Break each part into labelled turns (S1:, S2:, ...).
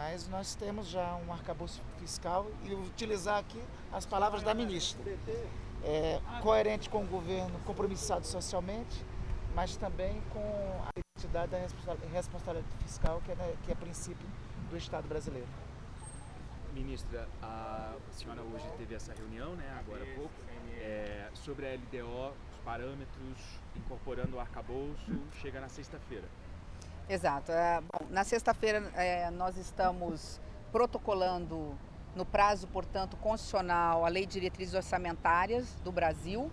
S1: mas nós temos já um arcabouço fiscal e utilizar aqui as palavras da ministra. Coerente com o governo, compromissado socialmente, mas também com a identidade da responsabilidade fiscal, que é princípio do Estado brasileiro.
S2: Ministra, a senhora hoje teve essa reunião, né, agora há pouco, sobre a LDO, os parâmetros, incorporando o arcabouço, chega na sexta-feira.
S3: Exato. Bom, na sexta-feira nós estamos protocolando no prazo, portanto, constitucional, a Lei de Diretrizes Orçamentárias do Brasil.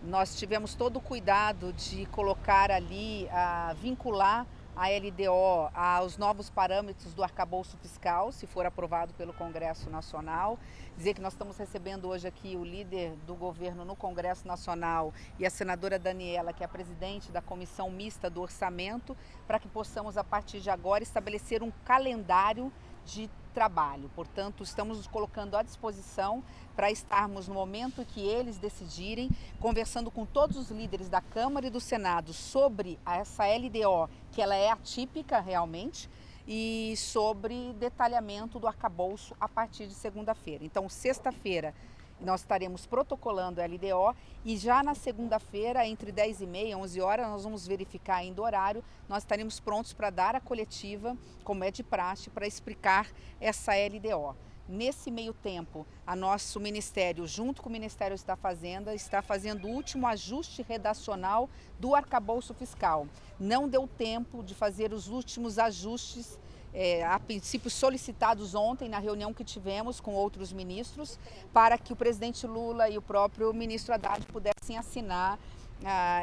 S3: Nós tivemos todo o cuidado de colocar ali, vincular a LDO aos novos parâmetros do arcabouço fiscal, se for aprovado pelo Congresso Nacional. Dizer que nós estamos recebendo hoje aqui o líder do governo no Congresso Nacional e a senadora Daniela, que é a presidente da Comissão Mista do Orçamento, para que possamos, a partir de agora, estabelecer um calendário de trabalho. Portanto, estamos nos colocando à disposição para estarmos no momento que eles decidirem, conversando com todos os líderes da Câmara e do Senado sobre essa LDO, que ela é atípica realmente, e sobre detalhamento do arcabouço a partir de segunda-feira. Então, sexta-feira, nós estaremos protocolando a LDO e já na segunda-feira, entre 10h30 e 11 horas, nós vamos verificar ainda o horário, nós estaremos prontos para dar a coletiva, como é de praxe, para explicar essa LDO. Nesse meio tempo, o nosso Ministério, junto com o Ministério da Fazenda, está fazendo o último ajuste redacional do arcabouço fiscal. Não deu tempo de fazer os últimos ajustes a princípio solicitados ontem na reunião que tivemos com outros ministros, para que o presidente Lula e o próprio ministro Haddad pudessem assinar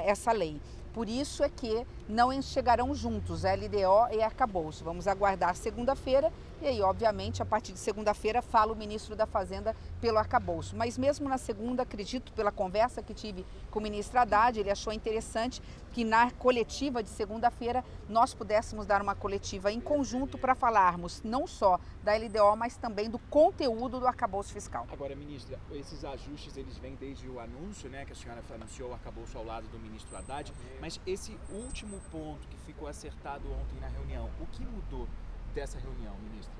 S3: essa lei. Por isso é que não chegarão juntos a LDO e arcabouço. Vamos aguardar segunda-feira e aí, obviamente, a partir de segunda-feira fala o ministro da Fazenda pelo arcabouço. Mas mesmo na segunda, acredito, pela conversa que tive com o ministro Haddad, ele achou interessante que na coletiva de segunda-feira nós pudéssemos dar uma coletiva em conjunto para falarmos não só da LDO, mas também do conteúdo do arcabouço fiscal.
S2: Agora, ministra, esses ajustes eles vêm desde o anúncio, né, que a senhora anunciou o arcabouço ao lado do ministro Haddad, mas esse último ponto que ficou acertado ontem na reunião, o que mudou dessa reunião, ministra?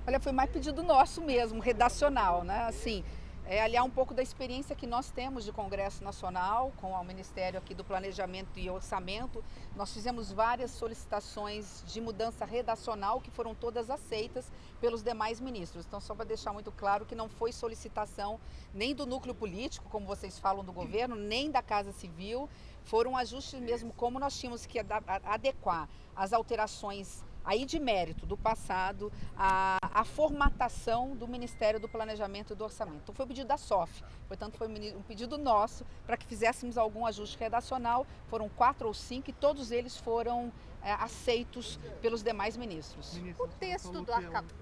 S3: Olha, foi mais pedido nosso mesmo, redacional, né? Assim, aliar um pouco da experiência que nós temos de Congresso Nacional, com o Ministério aqui do Planejamento e Orçamento. Nós fizemos várias solicitações de mudança redacional que foram todas aceitas pelos demais ministros. Então, só para deixar muito claro que não foi solicitação nem do núcleo político, como vocês falam do governo, nem da Casa Civil. Foram ajustes mesmo, como nós tínhamos que adequar as alterações aí de mérito do passado, a formatação do Ministério do Planejamento e do Orçamento. Então, foi um pedido da SOF, portanto foi um pedido nosso para que fizéssemos algum ajuste redacional. Foram 4 ou 5 e todos eles foram aceitos pelos demais ministros.
S4: Ministra, o texto do arcabouço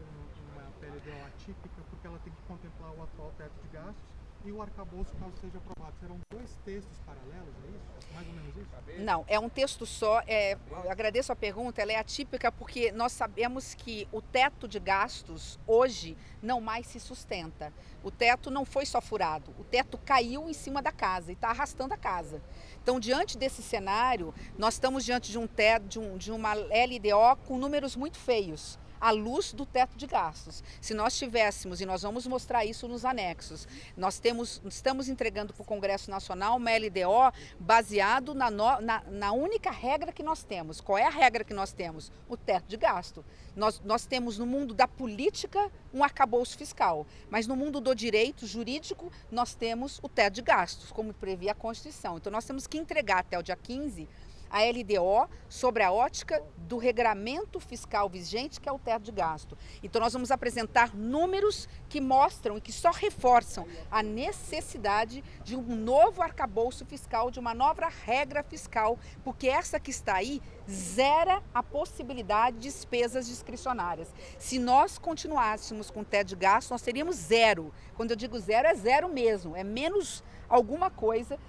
S4: uma PLDO atípica porque ela tem que contemplar o atual teto de gastos e o arcabouço, caso seja aprovado. Serão 2 textos paralelos, é isso? Mais ou menos isso?
S3: Não, é um texto só. Eu agradeço a pergunta, ela é atípica porque nós sabemos que o teto de gastos hoje não mais se sustenta. O teto não foi só furado, o teto caiu em cima da casa e está arrastando a casa. Então, diante desse cenário, nós estamos diante de um teto, de uma LDO com números muito feios, à luz do teto de gastos. Se nós tivéssemos, e nós vamos mostrar isso nos anexos, nós estamos entregando para o Congresso Nacional uma LDO baseado na única regra que nós temos. Qual é a regra que nós temos? O teto de gasto. Nós temos no mundo da política um arcabouço fiscal, mas no mundo do direito jurídico nós temos o teto de gastos, como prevê a Constituição. Então nós temos que entregar até o dia 15 a LDO sobre a ótica do regramento fiscal vigente, que é o teto de gasto. Então nós vamos apresentar números que mostram e que só reforçam a necessidade de um novo arcabouço fiscal, de uma nova regra fiscal, porque essa que está aí zera a possibilidade de despesas discricionárias. Se nós continuássemos com o teto de gasto, nós teríamos zero. Quando eu digo zero, é zero mesmo, é menos alguma coisa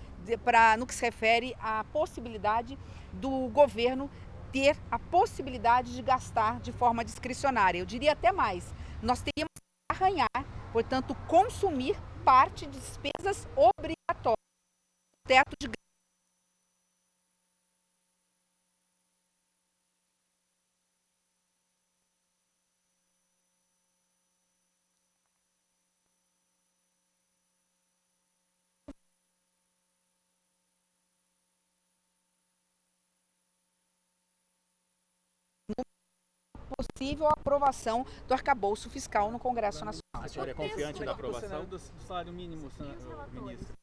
S3: no que se refere à possibilidade do governo ter a possibilidade de gastar de forma discricionária. Eu diria até mais, nós teríamos que arranhar, portanto, consumir parte de despesas obrigatórias, teto de possível aprovação do arcabouço fiscal no Congresso Nacional.
S2: A senhora é confiante na aprovação?
S5: Do salário mínimo, ministro.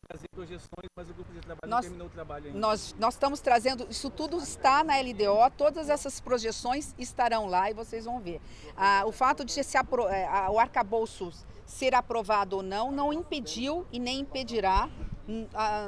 S5: Fazer projeções, mas o grupo de trabalho não
S3: Nós-
S5: terminou o trabalho ainda.
S3: Nós estamos trazendo, isso tudo está na LDO, todas essas projeções estarão lá e vocês vão ver. O fato de o arcabouço ser aprovado ou não impediu e nem impedirá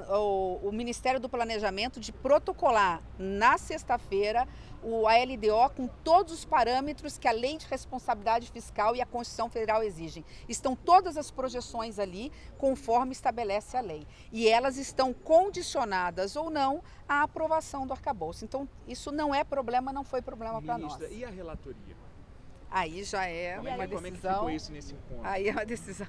S3: o Ministério do Planejamento de protocolar na sexta-feira a LDO com todos os parâmetros que a Lei de Responsabilidade Fiscal e a Constituição Federal exigem. Estão todas as projeções ali conforme estabelece a lei. E elas estão condicionadas ou não à aprovação do arcabouço. Então, isso não é problema, não foi problema para nós.
S2: Ministra, e a relatoria?
S3: Aí já é
S2: Como
S3: uma
S2: é que
S3: decisão.
S2: ficou isso nesse encontro?
S3: Aí é uma decisão.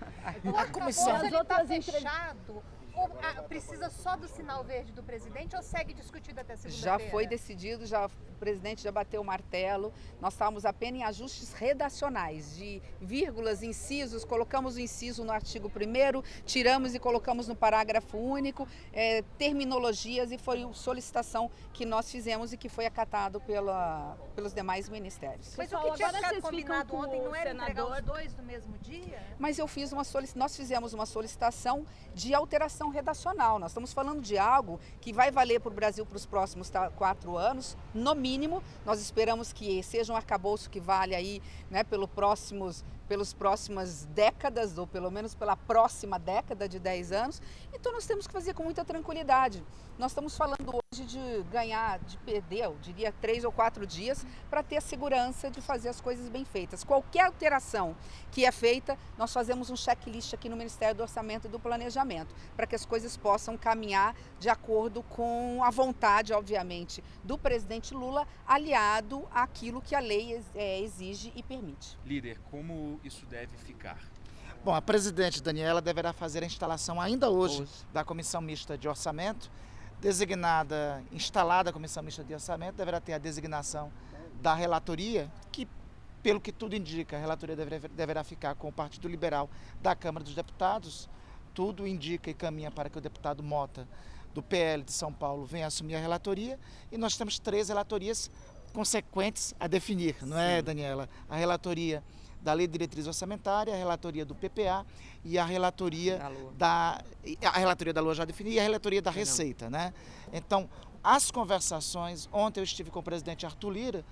S1: A comissão.
S6: Ele está fechado? Ou precisa só do sinal verde do presidente ou segue discutido até segunda-feira?
S3: Já foi decidido, o presidente já bateu o martelo. Nós estávamos apenas em ajustes redacionais, de vírgulas, incisos, colocamos o inciso no artigo 1º, tiramos e colocamos no parágrafo único, terminologias, e foi solicitação que nós fizemos e que foi acatado pelos demais ministérios.
S6: Mas o que tinha ficado combinado ontem não era entregar os dois no mesmo dia?
S3: Mas nós fizemos uma solicitação de alteração redacional. Nós estamos falando de algo que vai valer para o Brasil para os próximos 4 anos, no mínimo. Nós esperamos que seja um arcabouço que vale aí, né, pelas próximas décadas, ou pelo menos pela próxima década de 10 anos. Então nós temos que fazer com muita tranquilidade. Nós estamos falando hoje de perder, eu diria, 3 ou 4 dias para ter a segurança de fazer as coisas bem feitas. Qualquer alteração que é feita, nós fazemos um checklist aqui no Ministério do Orçamento e do Planejamento, para que as coisas possam caminhar de acordo com a vontade, obviamente, do presidente Lula, aliado àquilo que a lei exige e permite.
S2: Líder, como isso deve ficar?
S1: Bom, a presidente Daniela deverá fazer a instalação ainda hoje da Comissão Mista de Orçamento. Instalada a Comissão Mista de Orçamento, deverá ter a designação da relatoria, que, pelo que tudo indica, a relatoria deverá ficar com o Partido Liberal da Câmara dos Deputados. Tudo indica e caminha para que o deputado Mota, do PL de São Paulo, venha assumir a relatoria. E nós temos 3 relatorias consequentes a definir, não é, Daniela? A relatoria da Lei de Diretriz Orçamentária, a relatoria do PPA e a relatoria da Lua já definida, e a relatoria da Receita, né? Então, as conversações, ontem eu estive com o presidente Arthur Lira,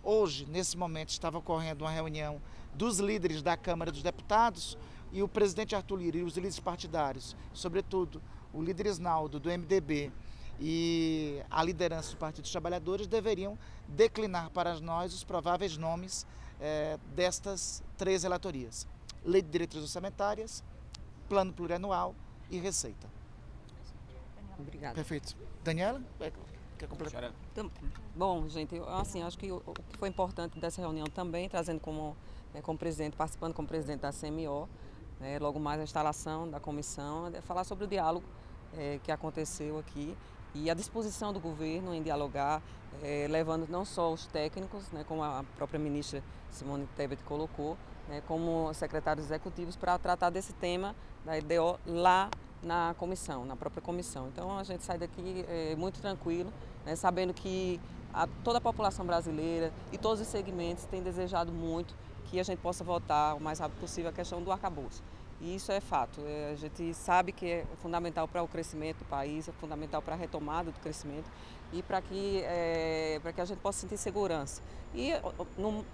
S1: hoje, nesse momento, estava ocorrendo uma reunião dos líderes da Câmara dos Deputados, e o presidente Arthur Lira e os líderes partidários, sobretudo o líder Isnaldo do MDB e a liderança do Partido dos Trabalhadores, deveriam declinar para nós os prováveis nomes destas 3 relatorias: Lei de Diretrizes Orçamentárias, Plano Plurianual e Receita.
S7: Obrigada.
S1: Perfeito. Daniela, quer completar?
S7: Bom, gente, acho que o que foi importante dessa reunião também, trazendo como presidente, participando como presidente da CMO, logo mais a instalação da comissão, falar sobre o diálogo que aconteceu aqui e a disposição do governo em dialogar, levando não só os técnicos, como a própria ministra Simone Tebet colocou, como secretários executivos, para tratar desse tema da LDO lá na comissão, na própria comissão. Então a gente sai daqui muito tranquilo, sabendo que toda a população brasileira e todos os segmentos têm desejado muito que a gente possa votar o mais rápido possível a questão do arcabouço. E isso é fato. A gente sabe que é fundamental para o crescimento do país, é fundamental para a retomada do crescimento e para que a gente possa sentir segurança. E,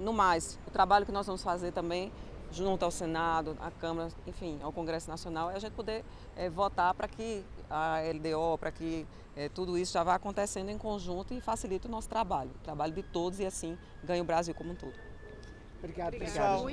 S7: no mais, o trabalho que nós vamos fazer também, junto ao Senado, à Câmara, enfim, ao Congresso Nacional, é a gente poder votar para que a LDO, para que tudo isso já vá acontecendo em conjunto e facilite o nosso trabalho, o trabalho de todos, e assim ganhe o Brasil como um todo.
S1: Obrigado, pessoal.